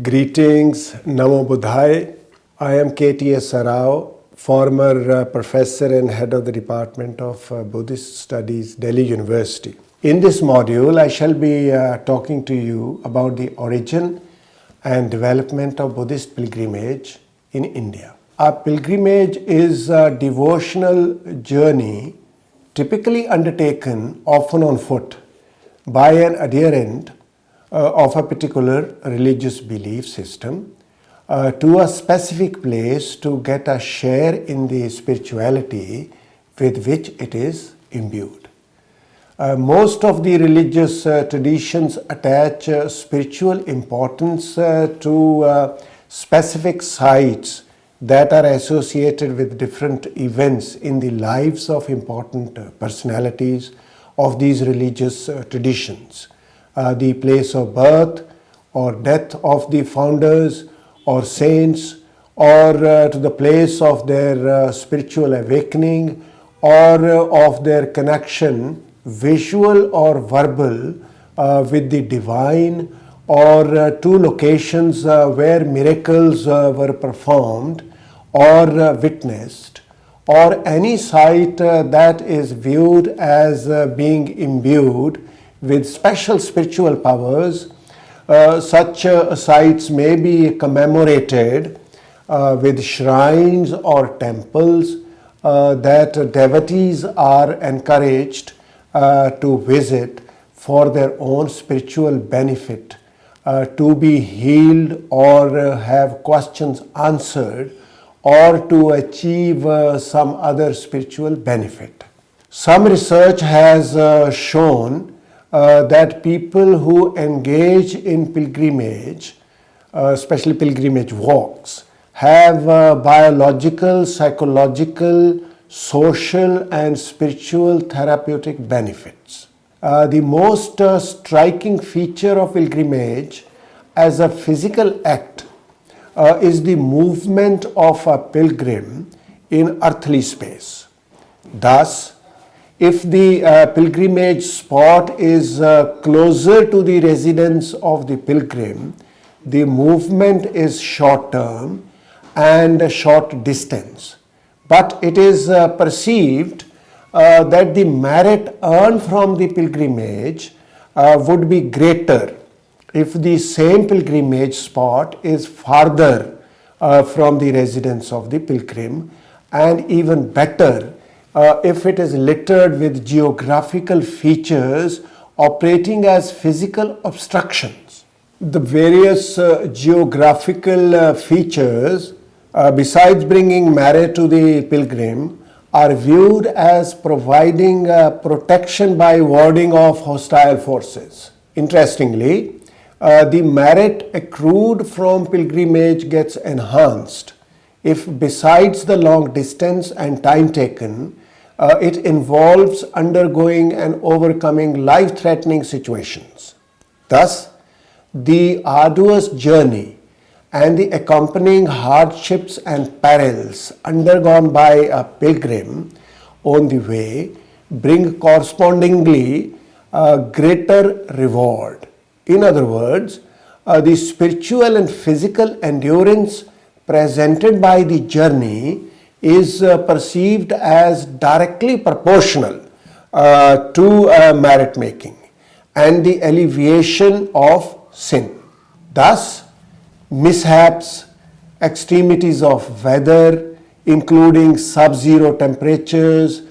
Greetings, Namo Buddhaya. I am K.T.S. Sarao, former professor and head of the Department of Buddhist Studies, Delhi University. In this module, I shall be talking to you about the origin and development of Buddhist pilgrimage in India. A pilgrimage is a devotional journey typically undertaken, often on foot, by an adherent of a particular religious belief system to a specific place to get a share in the spirituality with which it is imbued. Most of the religious traditions attach spiritual importance to specific sites that are associated with different events in the lives of important personalities of these religious traditions. The place of birth or death of the founders or saints, or to the place of their spiritual awakening, or of their connection, visual or verbal, with the divine, or to locations where miracles were performed or witnessed, or any site that is viewed as being imbued with special spiritual powers. Such sites may be commemorated with shrines or temples that devotees are encouraged to visit for their own spiritual benefit, to be healed or have questions answered, or to achieve some other spiritual benefit. Some research has shown that people who engage in pilgrimage, especially pilgrimage walks, have biological, psychological, social and spiritual therapeutic benefits. The most striking feature of pilgrimage as a physical act is the movement of a pilgrim in earthly space. Thus, if the pilgrimage spot is closer to the residence of the pilgrim, the movement is short term and short distance. But it is perceived that the merit earned from the pilgrimage would be greater if the same pilgrimage spot is farther from the residence of the pilgrim, and even better if it is littered with geographical features operating as physical obstructions. The various geographical features, besides bringing merit to the pilgrim, are viewed as providing protection by warding off hostile forces. Interestingly, the merit accrued from pilgrimage gets enhanced if, besides the long distance and time taken, it involves undergoing and overcoming life-threatening situations. Thus, the arduous journey and the accompanying hardships and perils undergone by a pilgrim on the way bring correspondingly a greater reward. In other words, the spiritual and physical endurance presented by the journey is perceived as directly proportional to merit making and the alleviation of sin. Thus, mishaps, extremities of weather, including sub-zero temperatures,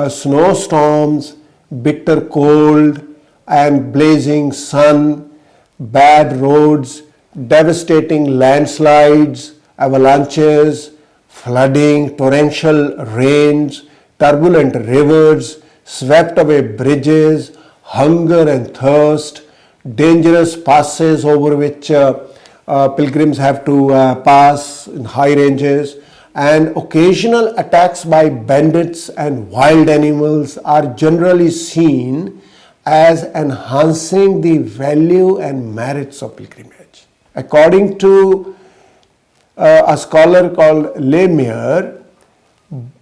snowstorms, bitter cold and blazing sun, bad roads, devastating landslides, avalanches, flooding, torrential rains, turbulent rivers, swept away bridges, hunger and thirst, dangerous passes over which pilgrims have to pass in high ranges, and occasional attacks by bandits and wild animals are generally seen as enhancing the value and merits of pilgrimage. According to a scholar called Lemieux,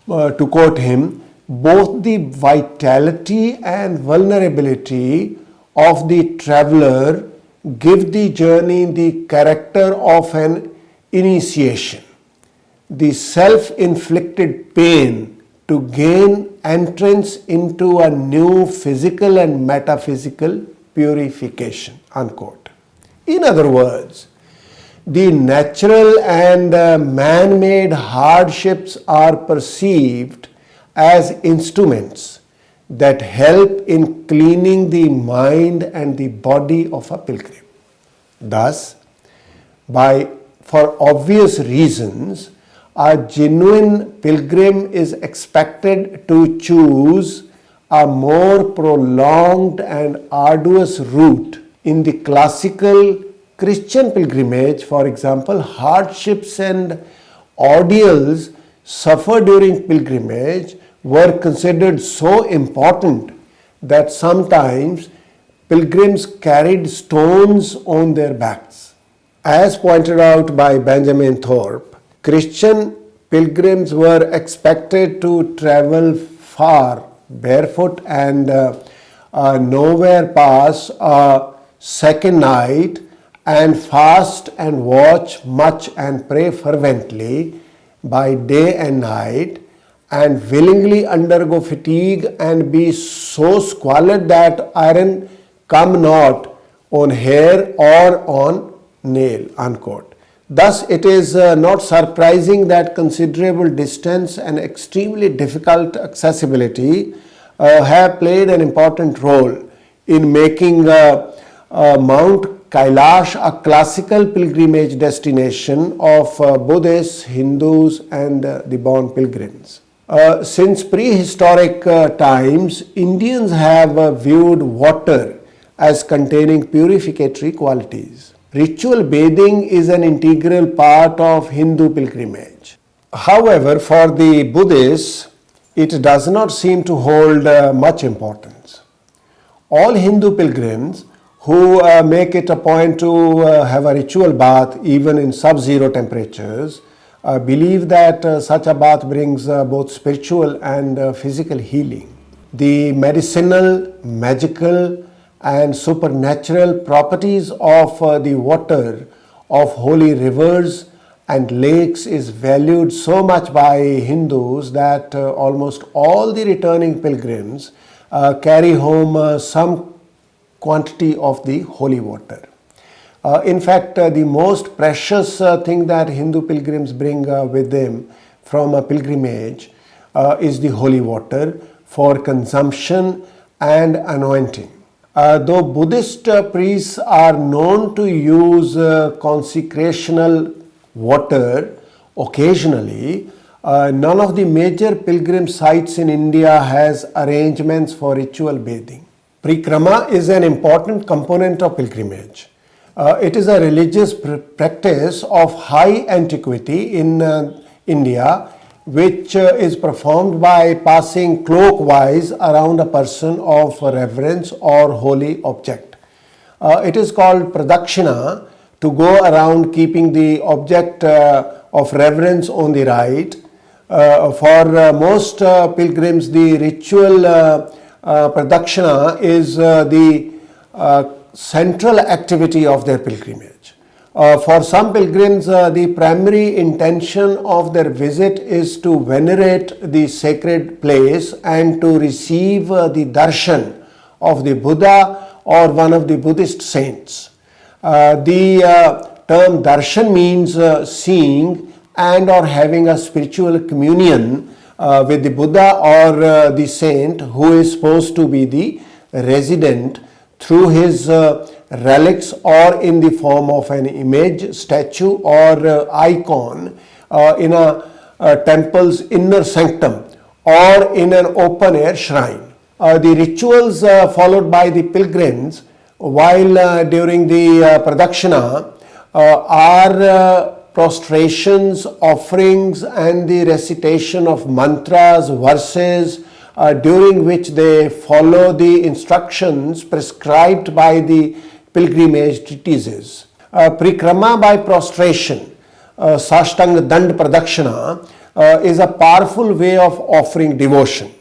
to quote him, both the vitality and vulnerability of the traveler give the journey the character of an initiation, the self-inflicted pain to gain entrance into a new physical and metaphysical purification, unquote. In other words, the natural and man-made hardships are perceived as instruments that help in cleaning the mind and the body of a pilgrim. Thus, for obvious reasons, a genuine pilgrim is expected to choose a more prolonged and arduous route. In the classical Christian pilgrimage, for example, hardships and ordeals suffered during pilgrimage were considered so important that sometimes pilgrims carried stones on their backs. As pointed out by Benjamin Thorpe, Christian pilgrims were expected to travel far barefoot and nowhere pass a second night, and fast and watch much and pray fervently by day and night, and willingly undergo fatigue and be so squalid that iron come not on hair or on nail, unquote. Thus, it is not surprising that considerable distance and extremely difficult accessibility have played an important role in making Mount Kailash a classical pilgrimage destination of Buddhists, Hindus, and the born pilgrims. Since prehistoric times, Indians have viewed water as containing purificatory qualities. Ritual bathing is an integral part of Hindu pilgrimage. However, for the Buddhists, it does not seem to hold much importance. All Hindu pilgrims who make it a point to have a ritual bath even in sub-zero temperatures believe that such a bath brings both spiritual and physical healing. The medicinal, magical, and supernatural properties of the water of holy rivers and lakes is valued so much by Hindus that almost all the returning pilgrims carry home some quantity of the holy water. In fact, the most precious thing that Hindu pilgrims bring with them from a pilgrimage is the holy water for consumption and anointing. Though Buddhist priests are known to use consecrational water occasionally, none of the major pilgrim sites in India has arrangements for ritual bathing. Parikrama is an important component of pilgrimage. It is a religious practice of high antiquity in India, which is performed by passing clockwise around a person of reverence or holy object. It is called pradakshina, to go around keeping the object of reverence on the right. For most pilgrims, the ritual pradakshina is the central activity of their pilgrimage. For some pilgrims, the primary intention of their visit is to venerate the sacred place and to receive the darshan of the Buddha or one of the Buddhist saints. The term darshan means seeing and or having a spiritual communion with the Buddha or the saint who is supposed to be the resident through his relics or in the form of an image, statue or icon in a temple's inner sanctum or in an open air shrine. The rituals followed by the pilgrims while during the pradakshina are prostrations, offerings, and the recitation of mantras, verses, during which they follow the instructions prescribed by the pilgrimage treatises. Parikrama by prostration, Sashtanga Dand Pradakshina, is a powerful way of offering devotion.